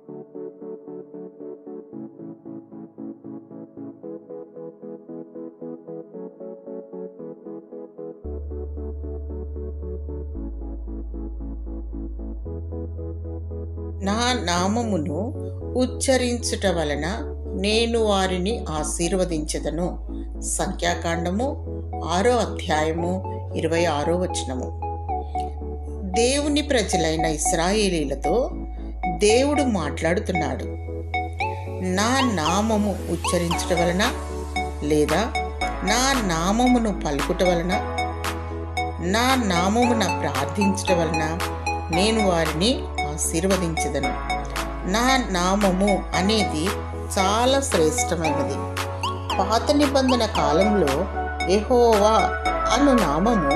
నా నామమును ఉచ్చరించుట వలన నేను వారిని ఆశీర్వదించెదను. సంఖ్యాకాండము 6 అధ్యాయము 26 దేవుని ప్రజలైన ఇశ్రాయేలీలతో దేవుడు మాట్లాడుతున్నాడు. నా నామము ఉచ్చరించుట వలన లేదా నా నామమును పలుకుట వలన, నా నామమున ప్రార్థించుట వలన నేను వారిని ఆశీర్వదించెదను. నా నామము అనేది చాలా శ్రేష్టమైనది. పాత నిబంధన కాలంలో యెహోవా అను నామము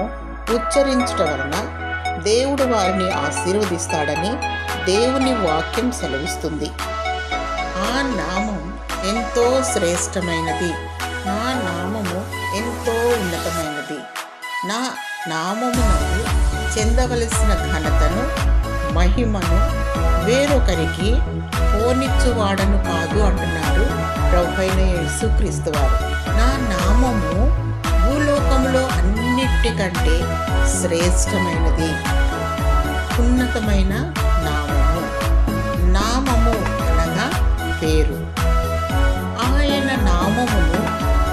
ఉచ్చరించుట వలన దేవుడు వారిని ఆశీర్వదిస్తాడని దేవుని వాక్యం సెలవిస్తుంది. ఆ నామం ఎంతో శ్రేష్టమైనది. నా నామము ఎంతో ఉన్నతమైనది. నా నామమునందు చెందవలసిన ఘనతను, మహిమను వేరొకరికి పోనిచ్చువాడను కాదు అంటున్నాడు ప్రభువైన యేసుక్రీస్తు వారు. నా నామము భూలోకములో అన్నిటికంటే శ్రేష్టమైనది, ఉన్నతమైన నామము. నామము అనగా పేరు. ఆయన నామమును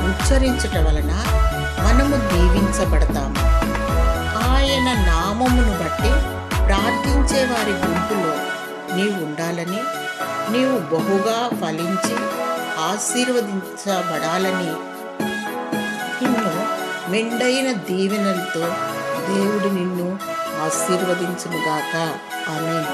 ఉచ్చరించుట వలన మనము దీవించబడతాము. ఆయన నామమును బట్టి ప్రార్థించే వారి గుంపులో నీవు ఉండాలని, నీవు బహుగా ఫలించి ఆశీర్వదించబడాలని నిన్ను మెండైన దీవెనలతో దేవుడు నిన్ను ఆశీర్వదించునుగాక. ఆమేన్.